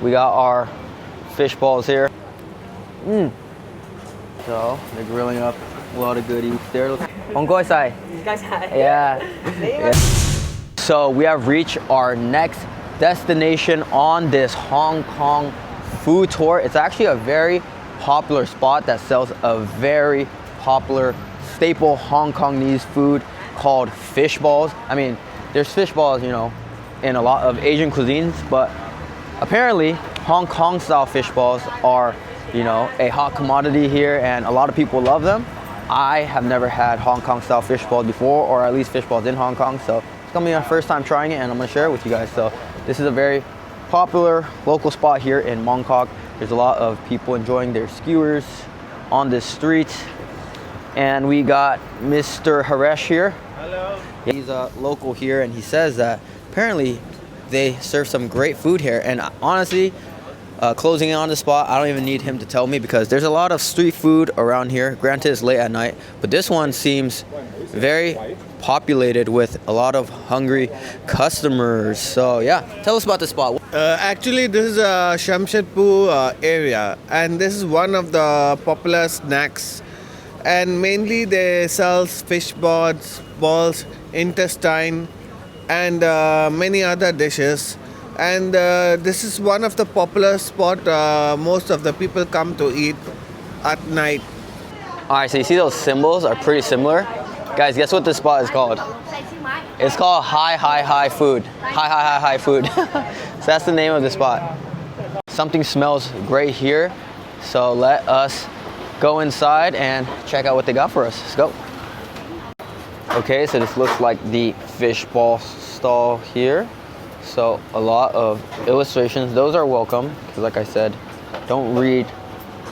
We got our fish balls here. So they're grilling up a lot of goodies there. Yeah. So we have reached our next destination on this Hong Kong food tour. It's actually a very popular spot that sells a very popular staple Hong Kongese food called fish balls. I mean, there's fish balls, you know, in a lot of Asian cuisines, but apparently Hong Kong style fish balls are, you know, a hot commodity here and a lot of people love them. I have never had Hong Kong style fish balls before, or at least fish balls in Hong Kong, so it's gonna be my first time trying it and I'm gonna share it with you guys. So this is a very popular local spot here in Mongkok. There's a lot of people enjoying their skewers on this street. And we got Mr. Haresh here. Hello. He's a local here and he says that apparently they serve some great food here. And honestly, closing in on the spot, I don't even need him to tell me because there's a lot of street food around here. Granted, it's late at night, but this one seems very populated with a lot of hungry customers. So yeah, tell us about the spot. Actually, this is a Shamshedpur area, and this is one of the popular snacks. And mainly they sell fish balls, intestine, and many other dishes. And this is one of the popular spot most of the people come to eat at night. All right, so you see those symbols are pretty similar. Guys, guess what this spot is called? It's called Hi Food. Hi Food. So that's the name of the spot. Something smells great here, so let us go inside and check out what they got for us. Let's go. Okay, so this looks like the fish ball stall here. So a lot of illustrations. Those are welcome because, like I said, don't read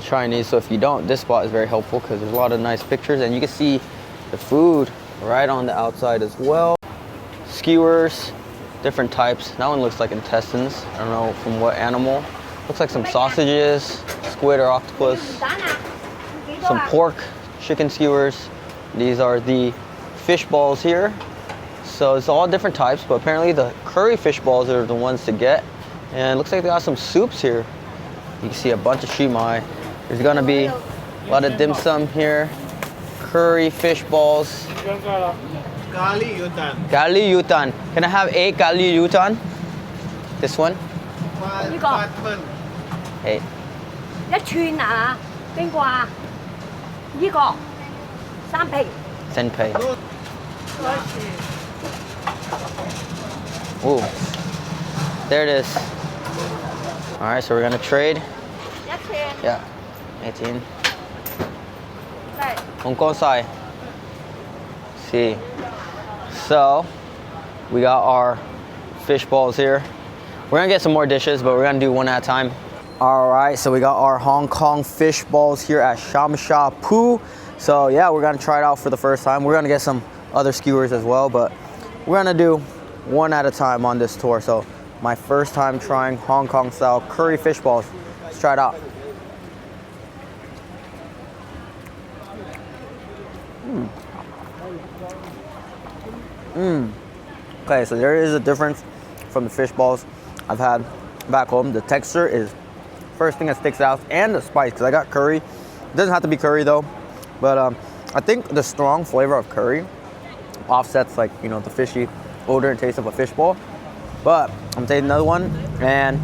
Chinese. So if you don't, this spot is very helpful because there's a lot of nice pictures and you can see the food right on the outside as well. Skewers, different types. That one looks like intestines. I don't know from what animal. Looks like some sausages, squid or octopus. Some pork, chicken skewers. These are the fish balls here. So it's all different types, but apparently the curry fish balls are the ones to get. And it looks like they got some soups here. You can see a bunch of shumai. There's gonna be a lot of dim sum here. Curry fish balls. Gali Yutan. Gali yutan. Can I have 8 gali yutan? This one? 8 蚊. 8. 一串啊，邊個啊？呢個3皮。 Senpei. Ooh. There it is. All right, so we're gonna trade. 一串。 Yeah. 18. 係。 Hong Kong side. See. So, we got our fish balls here. We're gonna get some more dishes, but we're gonna do one at a time. All right, so we got our Hong Kong fish balls here at Sham Sha Pu. So yeah, we're gonna try it out for the first time. We're gonna get some other skewers as well, but we're gonna do one at a time on this tour. So my first time trying Hong Kong style curry fish balls. Let's try it out. Okay, so there is a difference from the fish balls I've had back home. The texture is first thing that sticks out, and the spice, because I got curry. It doesn't have to be curry though, but I think the strong flavor of curry offsets, like, you know, the fishy odor and taste of a fish ball. But I'm taking another one and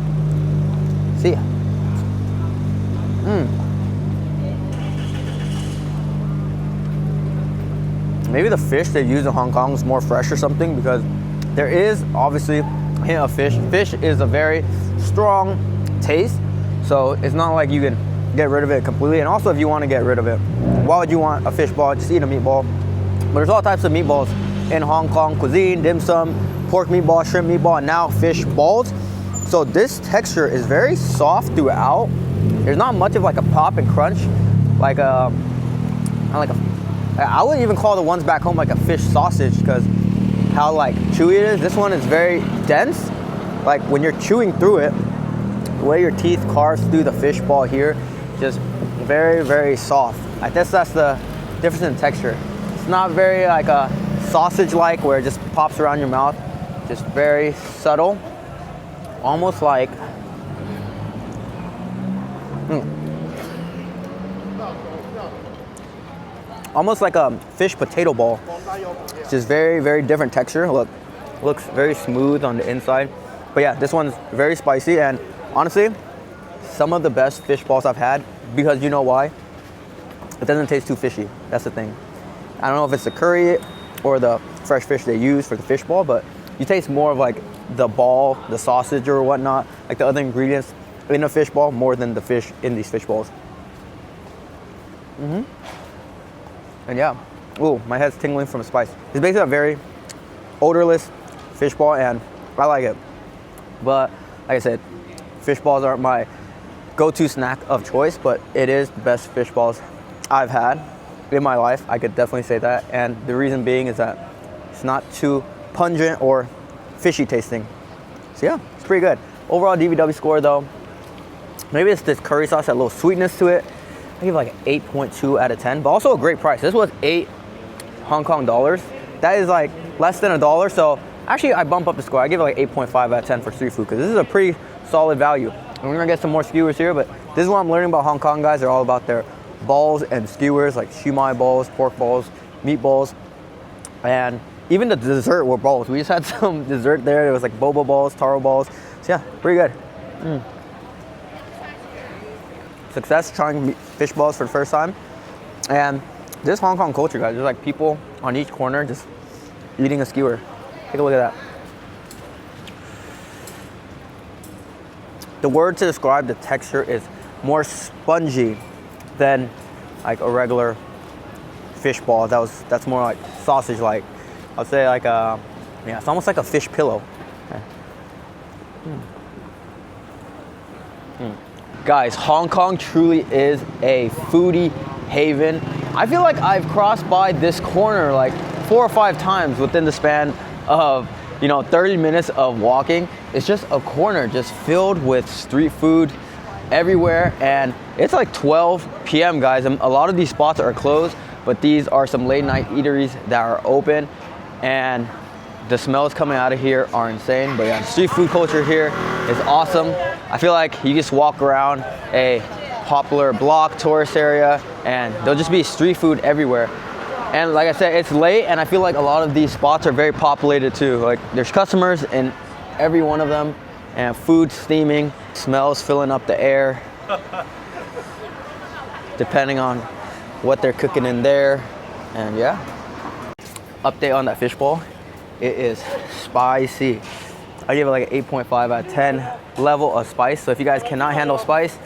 see. Maybe the fish they use in Hong Kong is more fresh or something, because there is obviously a hint of fish. Fish is a very strong taste, so it's not like you can get rid of it completely. And also, if you want to get rid of it, why would you want a fish ball? Just eat a meatball. But there's all types of meatballs in Hong Kong cuisine: dim sum, pork meatball, shrimp meatball, and now fish balls. So this texture is very soft throughout. There's not much of like a pop and crunch, like a, I wouldn't even call the ones back home like a fish sausage, because how like chewy it is. This one is very dense. Like when you're chewing through it, the way your teeth carve through the fish ball here, just very, very soft. I guess that's the difference in texture. It's not very like a sausage-like where it just pops around your mouth. Just very subtle. almost like almost like a fish potato ball. It's just very, very different texture. Look, looks very smooth on the inside. But yeah, this one's very spicy, and honestly, some of the best fish balls I've had, because you know why? It doesn't taste too fishy. That's the thing. I don't know if it's the curry or the fresh fish they use for the fish ball, but you taste more of like the ball, the sausage or whatnot, like the other ingredients in a fish ball more than the fish in these fish balls. And yeah, ooh, my head's tingling from the spice. It's basically a very odorless fish ball, and I like it. But like I said, fish balls aren't my go-to snack of choice, but it is the best fish balls I've had in my life. I could definitely say that. And the reason being is that it's not too pungent or fishy tasting. So yeah, it's pretty good. Overall DVW score though, maybe it's this curry sauce, that little sweetness to it. I give it like an 8.2 out of 10, but also a great price. This was 8 Hong Kong dollars. That is like less than $1. So actually I bump up the score. I give it like 8.5 out of 10 for street food, because this is a pretty solid value. And we're gonna get some more skewers here, but this is what I'm learning about Hong Kong, guys. They're all about their balls and skewers, like shumai balls, pork balls, meatballs, and even the dessert were balls. We just had some dessert there. It was like boba balls, taro balls. So yeah, pretty good. Success trying fish balls for the first time. And this Hong Kong culture, guys, there's like people on each corner just eating a skewer. Take a look at that. The word to describe the texture is more spongy than like a regular fish ball. That's more like sausage like. I'd say like yeah, it's almost like a fish pillow. Guys, Hong Kong truly is a foodie haven. I feel like I've crossed by this corner like 4 or 5 times within the span of 30 minutes of walking. It's just a corner just filled with street food everywhere, and it's like 12 p.m. guys, and a lot of these spots are closed, but these are some late night eateries that are open, and the smells coming out of here are insane. But yeah, the street food culture here is awesome. I feel like you just walk around a popular block tourist area and there'll just be street food everywhere. And like I said, it's late, and I feel like a lot of these spots are very populated too. Like there's customers in every one of them, and food steaming, smells filling up the air, depending on what they're cooking in there. And yeah, update on that fish ball. It is spicy. I give it like an 8.5 out of 10 level of spice. So if you guys cannot handle spice,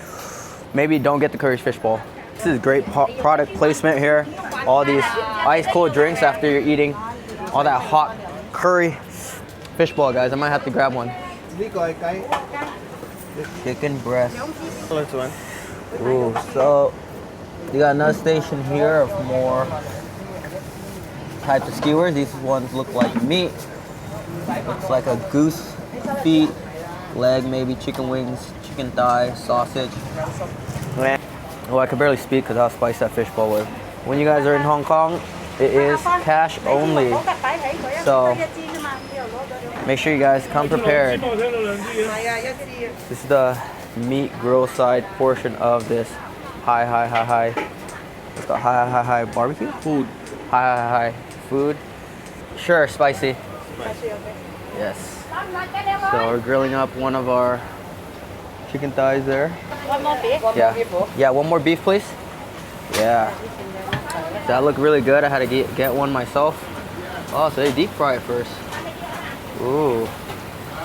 maybe don't get the curry fish ball. This is great product placement here. All these ice cold drinks after you're eating all that hot curry fish ball, guys. I might have to grab one. Chicken breast. Ooh, so you got another station here of more types of skewers. These ones look like meat. Looks like a goose feet, leg maybe, chicken wings, chicken thigh, sausage. Well, I can barely speak because how spicy that fish ball was. When you guys are in Hong Kong, it is cash only. So make sure you guys come prepared. This is the meat grill side portion of this hi. It's called hi barbecue? Food. Hi food. Sure, spicy. Yes. So we're grilling up one of our chicken thighs there. One more beef? Yeah, one more beef, please. Yeah. That looked really good. I had to get one myself. Oh, so they deep fry it first. Ooh.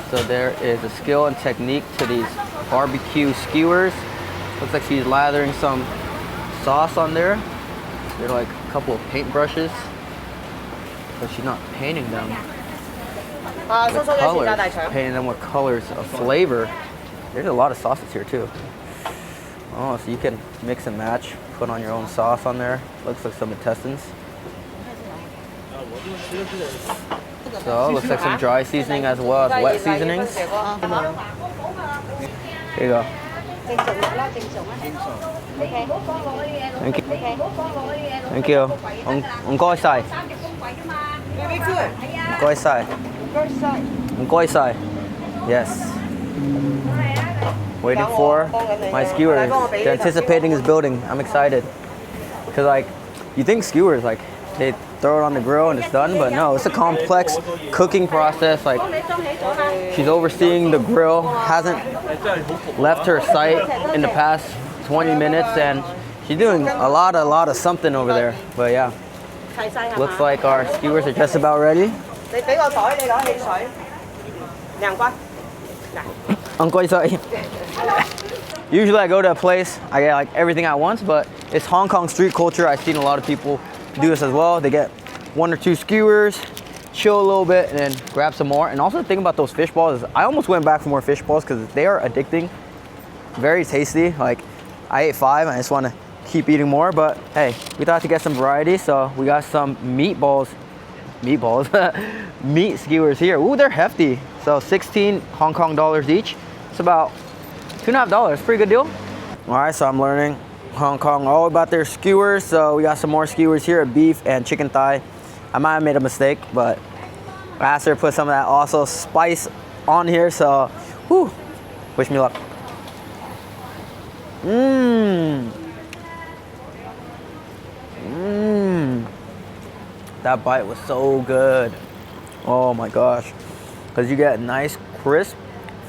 So there is a skill and technique to these barbecue skewers. Looks like she's lathering some sauce on there. They're like a couple of paint brushes. But she's not painting them with colors. Painting them with colors of flavor. There's a lot of sauces here too. Oh, so you can mix and match, put on your own sauce on there. Looks like some intestines. So looks like some dry seasoning as well as wet seasonings. Here you go. Thank you. Thank you. Không coi xài. Không coi xài. Không coi xài. Yes. Waiting for my skewers. The anticipating is building. I'm excited. Cause like, you think skewers like they throw it on the grill and it's done, but no, it's a complex cooking process. Like, she's overseeing the grill, hasn't left her site in the past 20 minutes, and she's doing a lot of something over there. But yeah, looks like our skewers are just about ready. Usually I go to a place, I get like everything at once, but it's Hong Kong street culture. I've seen a lot of people do this as well. They get 1 or 2 skewers, chill a little bit, and then grab some more. And also the thing about those fish balls is I almost went back for more fish balls because they are addicting, very tasty. Like, I ate 5 and I just want to keep eating more, but hey, we thought to get some variety, so we got some meat skewers here. Ooh, they're hefty. So 16 Hong Kong dollars each. It's about $2.50. Pretty good deal. All right, so I'm learning Hong Kong all about their skewers. So we got some more skewers here, beef and chicken thigh. I might have made a mistake, but I asked her to put some of that also spice on here. So, whew, wish me luck. That bite was so good. Oh my gosh. Because you get nice crisp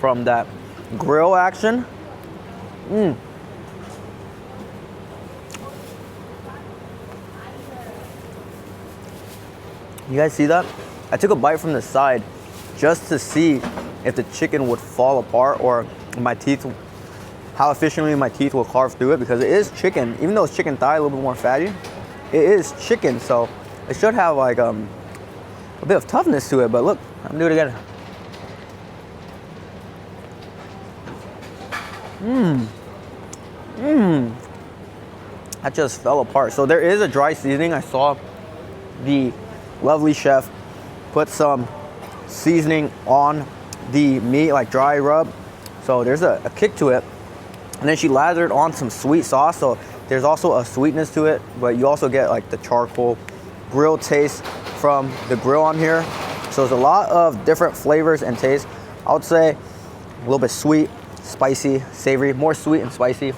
from that grill action. You guys see that? I took a bite from the side just to see if the chicken would fall apart or my teeth, how efficiently my teeth will carve through it, because it is chicken. Even though it's chicken thigh, a little bit more fatty, it is chicken, so it should have like a bit of toughness to it. But look, I'm gonna do it again. That just fell apart. So there is a dry seasoning. I saw the lovely chef put some seasoning on the meat, like dry rub. So there's a kick to it. And then she lathered on some sweet sauce. So there's also a sweetness to it, but you also get like the charcoal grill taste from the grill on here. So there's a lot of different flavors and tastes. I would say a little bit sweet, spicy, savory, more sweet and spicy.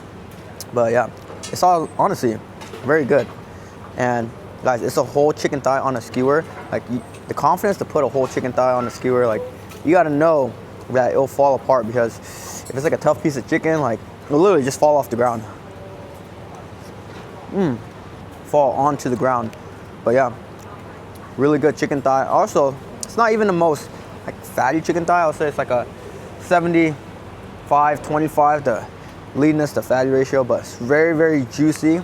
But yeah, it's all honestly very good. And guys, it's a whole chicken thigh on a skewer. Like, the confidence to put a whole chicken thigh on a skewer, like, you gotta know that it'll fall apart, because if it's like a tough piece of chicken, like, it'll literally just fall off the ground. Fall onto the ground. But yeah, really good chicken thigh. Also, it's not even the most like fatty chicken thigh. I would say it's like a 75-25, the leanness to fatty ratio, but it's very, very juicy,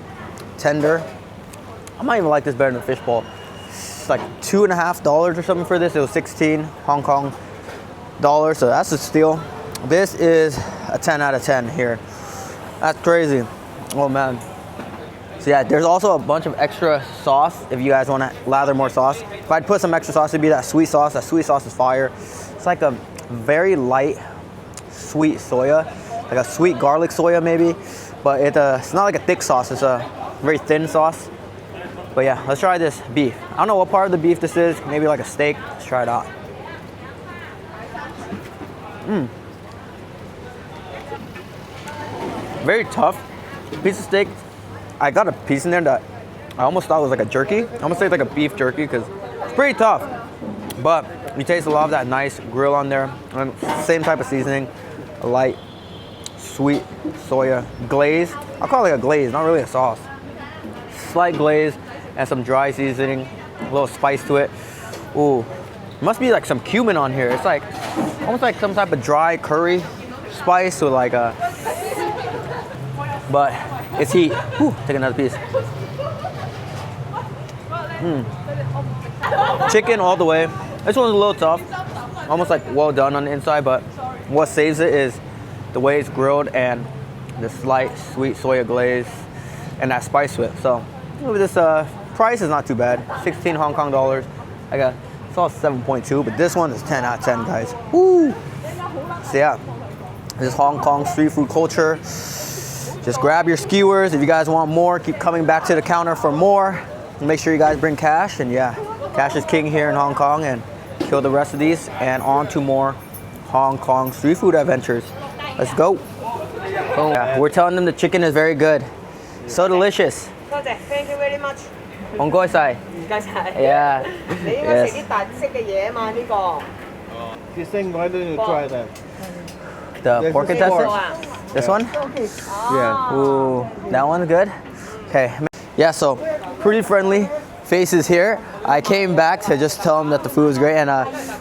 tender. I might even like this better than the fish ball. It's like $2.50 or something for this. It was 16 Hong Kong dollars, so that's a steal. This is a 10 out of 10 here. That's crazy. Oh man. So yeah, there's also a bunch of extra sauce if you guys want to lather more sauce. If I'd put some extra sauce, it'd be that sweet sauce. That sweet sauce is fire. It's like a very light sweet soya, like a sweet garlic soya maybe, but it's not like a thick sauce. It's a very thin sauce. But yeah, let's try this beef. I don't know what part of the beef this is. Maybe like a steak. Let's try it out. Very tough piece of steak. I got a piece in there that I almost thought was like a jerky. I'm gonna say it's like a beef jerky because it's pretty tough. But you taste a lot of that nice grill on there. And same type of seasoning, a light, sweet soya glaze. I'll call it like a glaze, not really a sauce. Slight glaze and some dry seasoning, a little spice to it. Ooh, must be like some cumin on here. It's like almost like some type of dry curry spice with like a, but it's heat. Whew, take another piece. Chicken all the way. This one's a little tough, almost like well done on the inside, but what saves it is the way it's grilled and the slight sweet soya glaze and that spice to it. So this price is not too bad. 16 Hong Kong dollars. I saw 7.2, but this one is 10 out of 10, guys. Woo! So yeah, this is Hong Kong street food culture. Just grab your skewers. If you guys want more, keep coming back to the counter for more. Make sure you guys bring cash, and yeah, cash is king here in Hong Kong, and kill the rest of these and on to more Hong Kong street food adventures. Let's go. Oh, yeah, we're telling them the chicken is very good. So delicious. 多謝 ，thank you very much。 On goi sai. 唔該晒。 Yeah. 你應該食啲特色嘅嘢啊嘛呢個。 Kiseng, why don't you try that? The pork this intestines? pork. This one? Yeah. Ooh, that one's good. Okay. Yeah, so pretty friendly faces here. I came back to just tell them that the food was great, and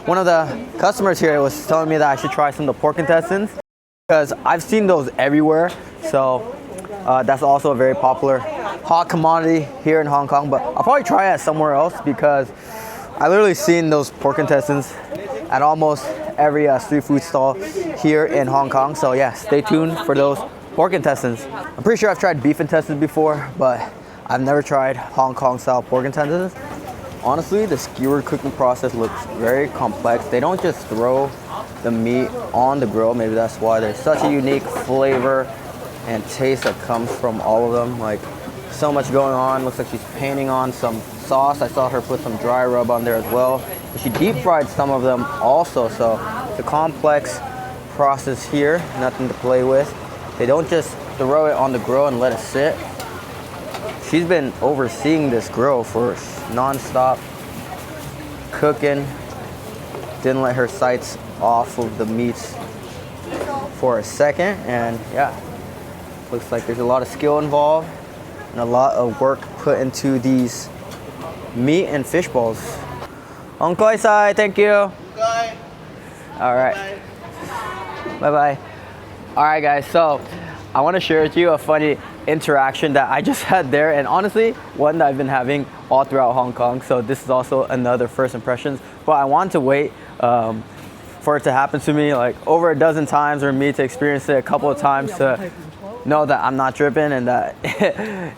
one of the customers here was telling me that I should try some of the pork intestines because I've seen those everywhere. So that's also a very popular hot commodity here in Hong Kong. But I'll probably try it somewhere else because I literally seen those pork intestines at almost every street food stall here in Hong Kong. So yeah, stay tuned for those pork intestines. I'm pretty sure I've tried beef intestines before, but I've never tried Hong Kong style pork intestines. Honestly, the skewer cooking process looks very complex. They don't just throw the meat on the grill. Maybe that's why there's such a unique flavor and taste that comes from all of them. Like, so much going on. Looks like she's painting on some sauce. I saw her put some dry rub on there as well. She deep fried some of them also, so it's a complex process here, nothing to play with. They don't just throw it on the grill and let it sit. She's been overseeing this grill for non-stop cooking. Didn't let her sights off of the meats for a second, and yeah, looks like there's a lot of skill involved and a lot of work put into these meat and fish balls. On koi sai, thank you. All right. Bye-bye. All right, guys, so I want to share with you a funny interaction that I just had there, and honestly, one that I've been having all throughout Hong Kong. So this is also another first impressions, but I want to wait for it to happen to me like over a dozen times, or me to experience it a couple of times to know that I'm not tripping and that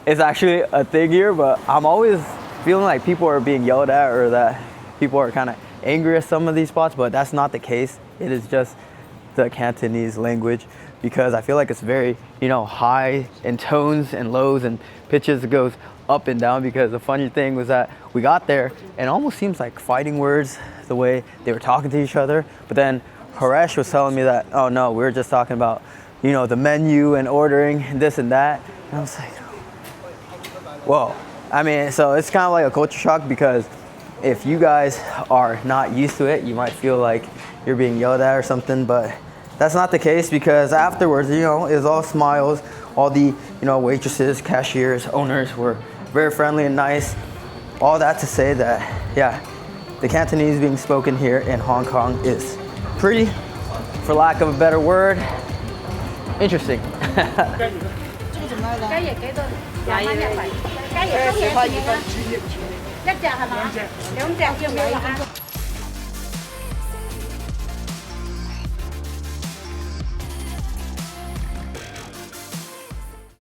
it's actually a thing here. But I'm always feeling like people are being yelled at, or that people are kind of angry at some of these spots, but that's not the case. It is just the Cantonese language, because I feel like it's very, high in tones and lows and pitches. It goes up and down, because the funny thing was that we got there and it almost seems like fighting words, the way they were talking to each other. But then Haresh was telling me that, oh no, we were just talking about, the menu and ordering and this and that. And I was like, whoa. I mean, so it's kind of like a culture shock, because if you guys are not used to it, you might feel like you're being yelled at or something, but that's not the case, because afterwards, it was all smiles. All the, waitresses, cashiers, owners were very friendly and nice. All that to say that, yeah, the Cantonese being spoken here in Hong Kong is pretty, for lack of a better word, interesting. 雞翼幾多？20蚊一圍。雞翼中嘢算啦，一隻係嘛？兩隻要唔要啊？